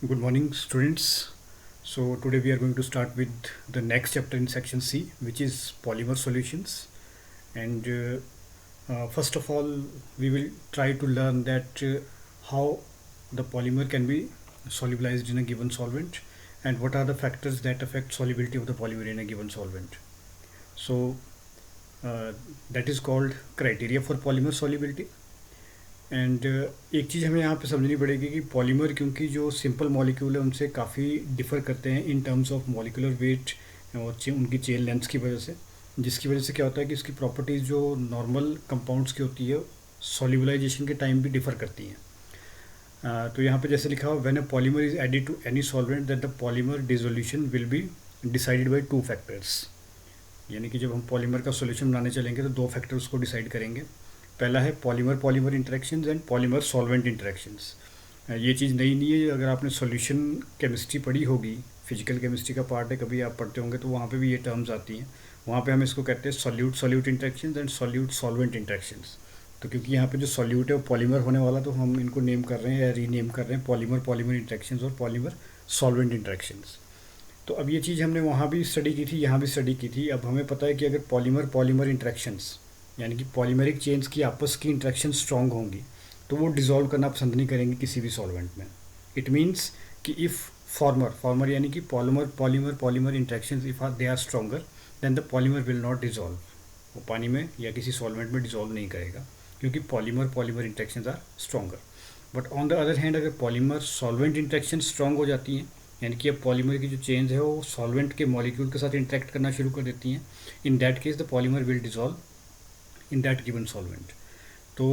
Good morning, students. So today we are going to start with the next chapter in section C, which is polymer solutions. And first of all, we will try to learn that how the polymer can be solubilized in a given solvent, and what are the factors that affect solubility of the polymer in a given solvent. So uh, that is called criteria for polymer solubility. And एक चीज़ हमें यहाँ पे समझनी पड़ेगी कि polymer क्योंकि जो simple molecule है उनसे काफ़ी डिफ़र करते हैं in terms of molecular weight और उनकी चेन लेंथ्स की वजह से, जिसकी वजह से क्या होता है कि इसकी प्रॉपर्टीज़ जो नॉर्मल कंपाउंड्स की होती है सॉल्युबलाइजेशन के टाइम भी डिफ़र करती हैं। तो यहाँ पे जैसे लिखा हुआ, when a polymer is added to any solvent that the polymer dissolution will be decided by two factors. यानी कि जब हम पॉलीमर का सॉल्यूशन बनाने चलेंगे तो दो फैक्टर्स को डिसाइड करेंगे। पहला है polymer polymer interactions and polymer solvent interactions. ये चीज़ नई नहीं है, अगर आपने सॉल्यूशन केमिस्ट्री पढ़ी होगी, फिजिकल केमिस्ट्री का पार्ट है, कभी आप पढ़ते होंगे तो वहाँ पे भी ये टर्म्स आती हैं। वहाँ पे हम इसको कहते हैं solute solute interactions and solute solvent interactions. तो क्योंकि यहाँ पे जो सॉल्यूट है वो पॉलीमर होने वाला, तो हम इनको नेम कर रहे हैं या रीनेम कर रहे हैं पॉलीमर पॉलीमर इंटरेक्शंस और पॉलीमर सॉल्वेंट इंटरेक्शंस। तो अब ये चीज़ हमने वहाँ भी स्टडी की थी, यहाँ भी स्टडी की थी। अब हमें पता है कि अगर पॉलीमर पॉलीमर इंटरेक्शंस यानी कि पॉलीमेरिक चेन्स की आपस की इंटरेक्शन स्ट्रॉन्ग होंगी तो वो डिज़ोल्व करना पसंद नहीं करेंगे किसी भी सॉल्वेंट में। इट मीन्स कि इफ़ फॉर्मर यानी कि polymer polymer polymer interaction if they are stronger then the polymer will not dissolve. वो पानी में या किसी सॉल्वेंट में डिज़ोल्व नहीं करेगा क्योंकि polymer polymer interaction are stronger. But on the other hand अगर पॉलीमर सॉल्वेंट इंटरेक्शन स्ट्रॉन्ग हो जाती हैं, यानी कि अब पॉलीमर की जो चेंज है वो सॉल्वेंट के मॉलिक्यूल के साथ इंटरेक्ट करना शुरू कर देती हैं, in that case the polymer will dissolve in that given solvent. तो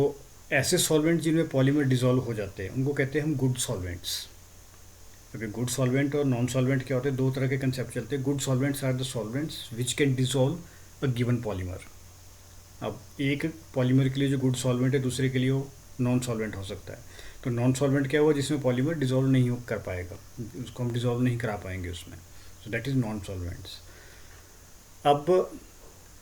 ऐसे सॉल्वेंट जिनमें पॉलीमर डिज़ोल्व हो जाते हैं उनको कहते हैं हम गुड सॉल्वेंट्स। अगर गुड सॉल्वेंट और नॉन सॉल्वेंट क्या होते हैं, दो तरह के कंसेप्ट चलते हैं। Good solvents are the solvents which can dissolve a given polymer. अब एक पॉलीमर के लिए जो गुड सॉल्वेंट है दूसरे के लिए वो नॉन सॉल्वेंट हो सकता है। तो नॉन सॉल्वेंट क्या हुआ, जिसमें पॉलीमर डिज़ोल्व नहीं कर पाएगा, उसको हम डिज़ोल्व नहीं करा पाएंगे उसमें, so that is non solvents. अब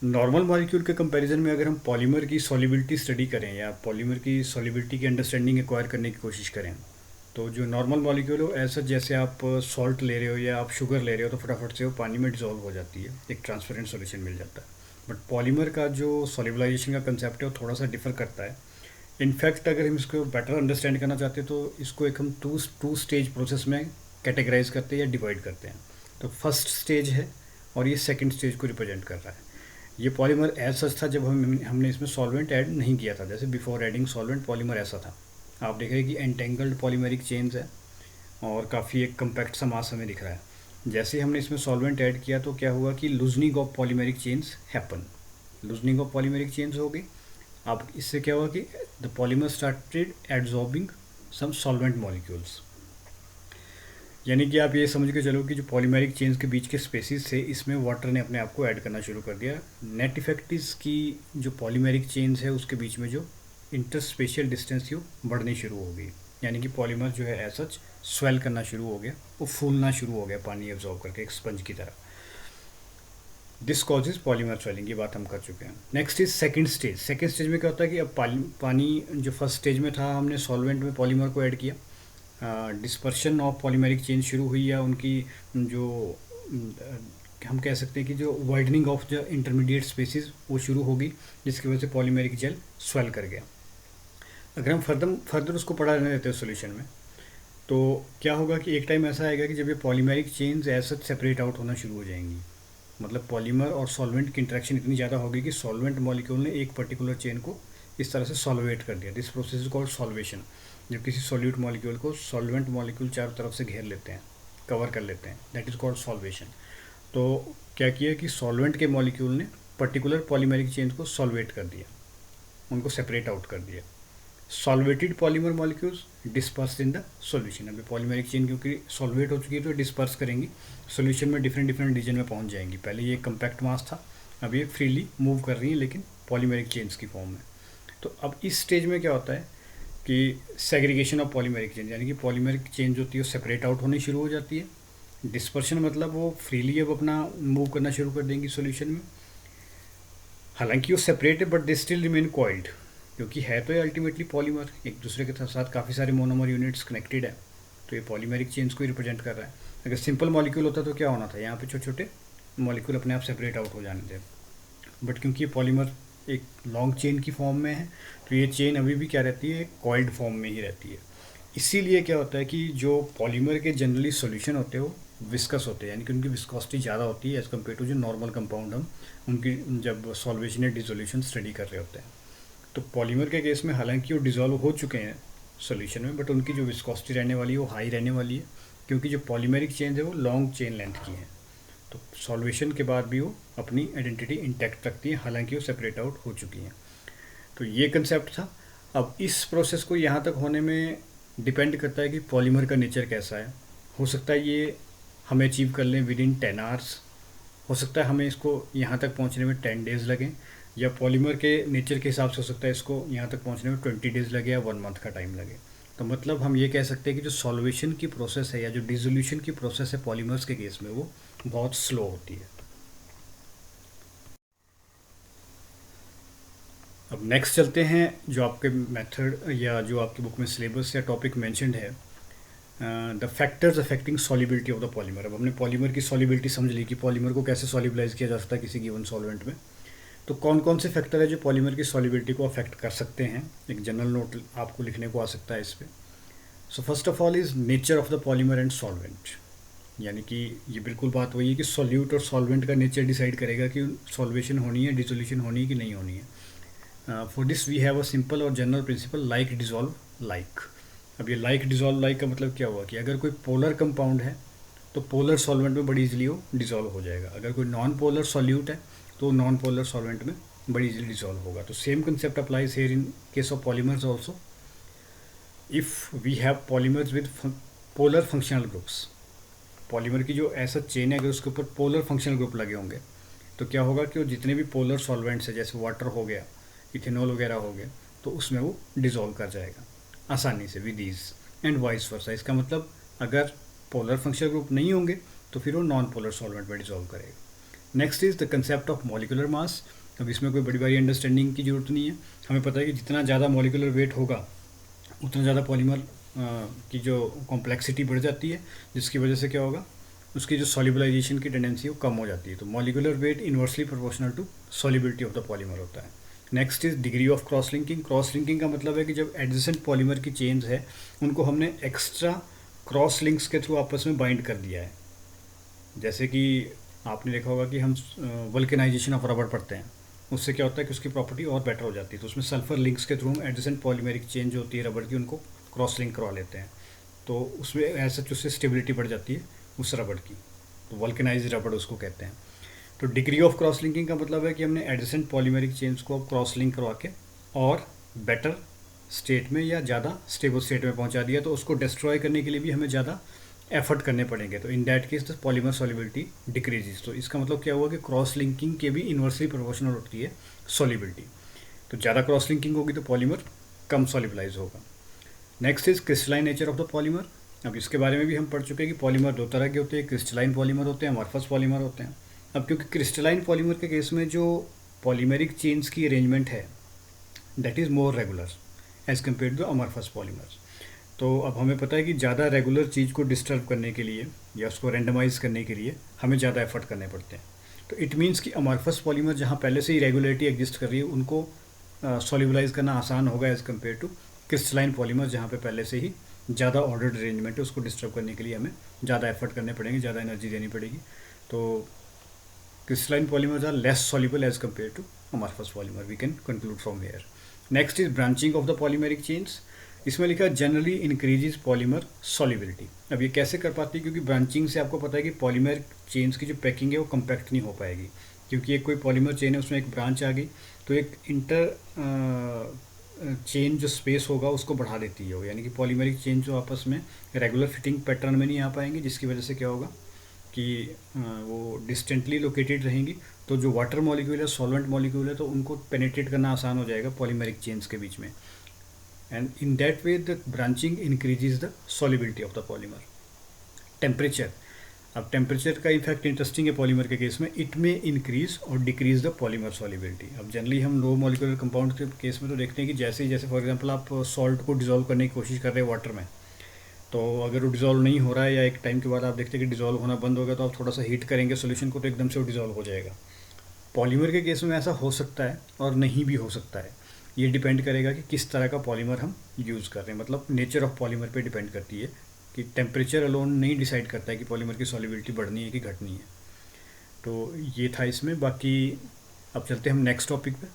नॉर्मल मॉलिक्यूल के कंपैरिजन में अगर हम पॉलीमर की सॉल्युबिलिटी स्टडी करें या पॉलीमर की सॉल्युबिलिटी की अंडरस्टैंडिंग एक्वायर करने की कोशिश करें, तो जो नॉर्मल मॉलिक्यूल हो ऐसा, जैसे आप सॉल्ट ले रहे हो या आप शुगर ले रहे हो तो फटाफट से वो पानी में डिज़ोल्व हो जाती है, एक ट्रांसपेरेंट सॉल्यूशन मिल जाता है। बट पॉलीमर का जो सॉल्युबलाइजेशन का कंसेप्ट है वो थोड़ा सा डिफर करता है। इनफैक्ट अगर हम इसको बेटर अंडरस्टैंड करना चाहते हैं तो इसको एक हम टू स्टेज प्रोसेस में कैटेगराइज करते हैं या डिवाइड करते हैं। तो फर्स्ट स्टेज है और ये सेकंड स्टेज को रिप्रेजेंट कर रहा है। ये पॉलीमर एज सच था जब हमने इसमें सॉल्वेंट ऐड नहीं किया था, जैसे बिफोर एडिंग सॉल्वेंट पॉलीमर ऐसा था। आप देख रहे हैं कि एंटेंगल्ड पॉलीमेरिक चेन्स है और काफ़ी एक कम्पैक्ट सा मास हमें दिख रहा है। जैसे ही हमने इसमें सॉल्वेंट ऐड किया तो क्या हुआ कि loosening of polymeric chains happen, loosening of polymeric chains हो गई। अब इससे क्या हुआ कि the polymer started absorbing some solvent molecules. यानी कि आप ये समझ के चलो कि जो पॉलीमेरिक चेन्स के बीच के स्पेसिस थे इसमें वाटर ने अपने आप को ऐड करना शुरू कर दिया। नेट इफेक्ट की जो पॉलीमेरिक चेन्स है उसके बीच में जो इंटरस्पेशियल डिस्टेंस थी वो बढ़नी शुरू हो गई। यानी कि पॉलीमर जो है एज सच स्वेल करना शुरू हो गया, वो फूलना शुरू हो गया पानी एब्जॉर्ब करके एक स्पंज की तरह। दिस कॉजेज पॉलीमर स्वेलिंग, ये बात हम कर चुके हैं। Next is second stage. Second stage में क्या होता है कि अब पानी जो फर्स्ट स्टेज में था हमने सॉल्वेंट में पॉलीमर को ऐड किया, डिस्पर्शन ऑफ पॉलीमेरिक चेन शुरू हुई या उनकी जो हम कह सकते हैं कि जो widening of the intermediate species वो शुरू होगी, जिसकी वजह से पॉलीमेरिक जेल स्वेल कर गया। अगर हम फर्दर उसको पढ़ा रहने देते हैं सोल्यूशन में तो क्या होगा कि एक टाइम ऐसा आएगा कि जब ये पॉलीमेरिक चेन्स ऐसा सेपरेट आउट होना शुरू हो जाएंगी। मतलब पॉलीमर और सॉल्वेंट की इंटरेक्शन इतनी ज़्यादा होगी कि सॉल्वेंट मॉलिक्यूल ने एक पर्टिकुलर चेन को इस तरह से सॉल्वेट कर दिया। This process is called solvation. जब किसी सॉल्यूट मॉलिक्यूल को सॉल्वेंट मॉलिक्यूल चारों तरफ से घेर लेते हैं, कवर कर लेते हैं, दैट इज़ कॉल्ड सॉल्वेशन। तो क्या किया कि सॉल्वेंट के मॉलिक्यूल ने पर्टिकुलर पॉलीमेरिक चेन को सॉल्वेट कर दिया, उनको सेपरेट आउट कर दिया। Solvated polymer molecules disperse in the solution. अभी पॉलीमेरिक चेन क्योंकि सॉल्वेट हो चुकी है तो डिस्पर्स करेंगी सॉल्यूशन में, डिफरेंट डिफरेंट रीजन में पहुंच जाएंगी। पहले ये कम्पैक्ट मास था, अब ये फ्रीली मूव कर रही हैं लेकिन पॉलीमेरिक चेन्स की फॉर्म में। तो अब इस स्टेज में क्या होता है कि सेग्रीगेशन ऑफ पॉलीमेरिक चेन, यानी कि पॉलीमेरिक चेन जो होती है वो सेपरेट आउट होनी शुरू हो जाती है। डिस्पर्शन मतलब वो फ्रीली अब अपना मूव करना शुरू कर देंगी सॉल्यूशन में। हालांकि वो सेपरेट है but they still remain coiled, क्योंकि है तो ये अल्टीमेटली पॉलीमर, एक दूसरे के साथ काफ़ी सारे मोनोमर यूनिट्स कनेक्टेड है। तो ये पॉलीमेरिक चेन्स को ही रिप्रेजेंट कर रहा है। अगर सिंपल मॉलिक्यूल होता तो क्या होना था, यहाँ पे छोटे छोटे मॉलिक्यूल अपने आप सेपरेट आउट हो जाने थे, बट क्योंकि ये पॉलीमर एक लॉन्ग चेन की फॉर्म में है तो ये चेन अभी भी क्या रहती है, कॉइल्ड फॉर्म में ही रहती है। इसीलिए क्या होता है कि जो पॉलीमर के जनरली सॉल्यूशन होते हैं वो विस्कस होते हैं, यानी कि उनकी विस्कोसिटी ज़्यादा होती है एज़ कम्पेयर टू जो नॉर्मल कंपाउंड हम उनकी जब सॉल्वेशन या डिसोल्यूशन स्टडी कर रहे होते हैं। तो पॉलीमर के केस में हालांकि वो डिज़ोल्व हो चुके हैं सॉल्यूशन में, बट उनकी जो विस्कोसिटी रहने वाली है वो हाई रहने वाली है, क्योंकि जो पॉलीमेरिक चेन है वो लॉन्ग चेन लेंथ की है। तो सॉल्वेशन के बाद भी वो अपनी आइडेंटिटी इंटैक्ट रखती हैं, हालांकि वो सेपरेट आउट हो चुकी हैं। तो ये कंसेप्ट था। अब इस प्रोसेस को यहाँ तक होने में डिपेंड करता है कि पॉलीमर का नेचर कैसा है। हो सकता है ये हमें अचीव कर लें विद इन 10 आवर्स, हो सकता है हमें इसको यहाँ तक पहुँचने में 10 डेज़ लगें, या पॉलीमर के नेचर के हिसाब से हो सकता है इसको यहाँ तक पहुँचने में 20 डेज़ लगे या 1 मंथ का टाइम लगे। तो मतलब हम ये कह सकते हैं कि जो सॉल्वेशन की प्रोसेस है या जो डिसोल्यूशन की प्रोसेस है पॉलीमर्स के केस में वो बहुत स्लो होती है। अब नेक्स्ट चलते हैं जो आपके मेथड या जो आपकी बुक में सिलेबस या टॉपिक मेंशन्ड है, the factors affecting solubility of the polymer. अब हमने पॉलीमर की सॉल्युबिलिटी समझ ली कि पॉलीमर को कैसे सॉल्युबलाइज किया जा सकता है किसी गिवन सॉल्वेंट में। तो कौन कौन से फैक्टर है जो पॉलीमर की सॉल्युबिलिटी को अफेक्ट कर सकते हैं, एक जनरल नोट आपको लिखने को आ सकता है इस पर। So first of all is nature of the polymer and solvent, यानी कि ये बिल्कुल बात वही है कि सॉल्यूट और सॉल्वेंट का नेचर डिसाइड करेगा कि सॉल्वेशन होनी है, डिसोल्यूशन होनी है कि नहीं होनी है। For this we have a simple और general principle like dissolve like. अब ये लाइक डिजॉल्व लाइक का मतलब क्या हुआ कि अगर कोई पोलर कंपाउंड है तो पोलर सॉल्वेंट में बड़ी इजीली वो डिजॉल्व हो जाएगा, अगर कोई नॉन पोलर सॉल्यूट है तो नॉन पोलर सॉल्वेंट में बड़ी इजीली डिजॉल्व होगा। तो same concept applies here in case of polymers also. If we have polymers with polar functional groups, polymer की जो ऐसा चेन है अगर उसके ऊपर पोलर फंक्शनल ग्रुप लगे होंगे तो क्या होगा कि वो जितने भी पोलर सॉल्वेंट्स है जैसे वाटर हो गया, इथेनॉल वगैरह हो गया, तो उसमें वो डिज़ोल्व कर जाएगा आसानी से with ease and vice versa. इसका मतलब अगर पोलर फंक्शनल ग्रुप नहीं होंगे तो फिर वो नॉन पोलर सॉल्वेंट में डिज़ोल्व करेगा। Next is the concept of molecular mass. अब इसमें कोई बड़ी बड़ी अंडरस्टैंडिंग की जरूरत नहीं है, हमें पता है कि जितना ज़्यादा मॉलिकुलर वेट होगा उतना ज़्यादा पॉलीमर की जो कॉम्प्लेक्सिटी बढ़ जाती है, जिसकी वजह से क्या होगा, उसकी जो सॉल्युबलाइजेशन की टेंडेंसी है वो कम हो जाती है। तो molecular weight inversely proportional to solubility of the polymer होता है। Next is degree of cross linking. Cross linking का मतलब है कि जब एडजेसेंट पॉलीमर की चेन्स है उनको हमने एक्स्ट्रा क्रॉस लिंक्स के थ्रू आपस में बाइंड कर दिया है। जैसे कि आपने देखा होगा कि हम वल्केनाइजेशन ऑफ रबर पढ़ते हैं, उससे क्या होता है कि उसकी प्रॉपर्टी और बेटर हो जाती है। तो उसमें सल्फर लिंक्स के थ्रू हम एडजेसेंट पॉलीमेरिक चेन जो होती है रबर की उनको क्रॉस लिंक करवा लेते हैं, तो उसमें ऐसा उससे स्टेबिलिटी बढ़ जाती है उस रबर की, तो वल्केनाइज रबर उसको कहते हैं। तो डिग्री ऑफ क्रॉस लिंकिंग का मतलब है कि हमने एडजेसेंट पॉलीमेरिक चेन्स को क्रॉस लिंक करवा के और बेटर स्टेट में या ज़्यादा स्टेबल स्टेट में पहुंचा दिया, तो उसको डिस्ट्रॉय करने के लिए भी हमें ज़्यादा एफर्ट करने पड़ेंगे। तो in that case the polymer solubility decreases. तो इसका मतलब क्या हुआ कि क्रॉस लिंकिंग के भी इन्वर्सली प्रोपोर्शनल होती है सॉल्युबिलिटी। तो ज़्यादा क्रॉस लिंकिंग होगी तो पॉलीमर कम सॉल्युबलाइज होगा। Next is crystalline nature of the polymer. अब इसके बारे में भी हम पढ़ चुके हैं कि पॉलीमर दो तरह के होते हैं, क्रिस्टलाइन पॉलीमर होते हैं, अमॉर्फस पॉलीमर होते हैं। अब क्योंकि क्रिस्टलाइन पॉलीमर के केस में जो पॉलीमेरिक चेन्स की अरेंजमेंट है that is more regular as compare to amorphous polymer. तो अब हमें पता है कि ज़्यादा रेगुलर चीज़ को डिस्टर्ब करने के लिए या उसको रेंडमाइज करने के लिए हमें ज़्यादा एफर्ट करने पड़ते हैं। तो इट मीन्स कि अमॉर्फस पॉलीमर जहाँ पहले से ही रेगुलरिटी एग्जिस्ट कर रही है उनको सॉल्युबलाइज करना आसान होगा as compare to crystalline polymer जहाँ पे पहले से ही ज़्यादा ऑर्डर्ड अरेंजमेंट है, उसको डिस्टर्ब करने के लिए हमें ज़्यादा एफर्ट करने पड़ेंगे, ज़्यादा एनर्जी देनी पड़ेगी। तो crystalline polymers are less soluble as compared to amorphous polymer, we can conclude from here. Next is branching of the polymeric chains. इसमें लिखा है जनरली इंक्रीजेज पॉलीमर सॉल्युबिलिटी। अब ये कैसे कर पाती है, क्योंकि ब्रांचिंग से आपको पता है कि पॉलीमर चेन्स की जो पैकिंग है वो कम्पैक्ट नहीं हो पाएगी, क्योंकि एक कोई पॉलीमर चेन है उसमें एक ब्रांच आ गई तो एक इंटर चेन जो स्पेस होगा उसको बढ़ा देती है वो, यानी कि पॉलीमरिक चेन जो आपस में रेगुलर फिटिंग पैटर्न में नहीं आ पाएंगे, जिसकी वजह से क्या होगा कि वो डिस्टेंटली लोकेटेड रहेंगी। तो जो वाटर मॉलिक्यूल है, सॉल्वेंट मॉलिक्यूल है, तो उनको पेनिट्रेट करना आसान हो जाएगा पॉलीमेरिक चेन्स के बीच में, and in that way the branching increases the solubility of the polymer. Temperature, अब टेम्परेचर का इफेक्ट इंटरेस्टिंग है पॉलीमर के केस में, इट में इंक्रीज और डिक्रीज द पॉलीमर सॉल्युबिलिटी। अब जनरली हम लो मॉलिक्यूलर कंपाउंड के केस में तो देखते हैं कि जैसे फॉर एग्जांपल आप सॉल्ट को डिजोल्व करने की कोशिश कर रहे हैं वाटर में, तो अगर वो डिज़ोल्व नहीं हो रहा है या एक टाइम के बाद आप देखते हैं कि डिज़ोल्व होना बंद हो गया, तो आप थोड़ा सा हीट करेंगे सोल्यूशन को तो एकदम से वो डिज़ोल्व हो जाएगा। पॉलीमर के केस में ऐसा हो सकता है और नहीं भी हो सकता है। ये डिपेंड करेगा कि किस तरह का पॉलीमर हम यूज़ कर रहे हैं, मतलब नेचर ऑफ पॉलीमर पे डिपेंड करती है कि टेम्परेचर अलोन नहीं डिसाइड करता है कि पॉलीमर की सॉल्युबिलिटी बढ़नी है कि घटनी है। तो ये था इसमें। बाकी अब चलते हैं हम नेक्स्ट टॉपिक पे।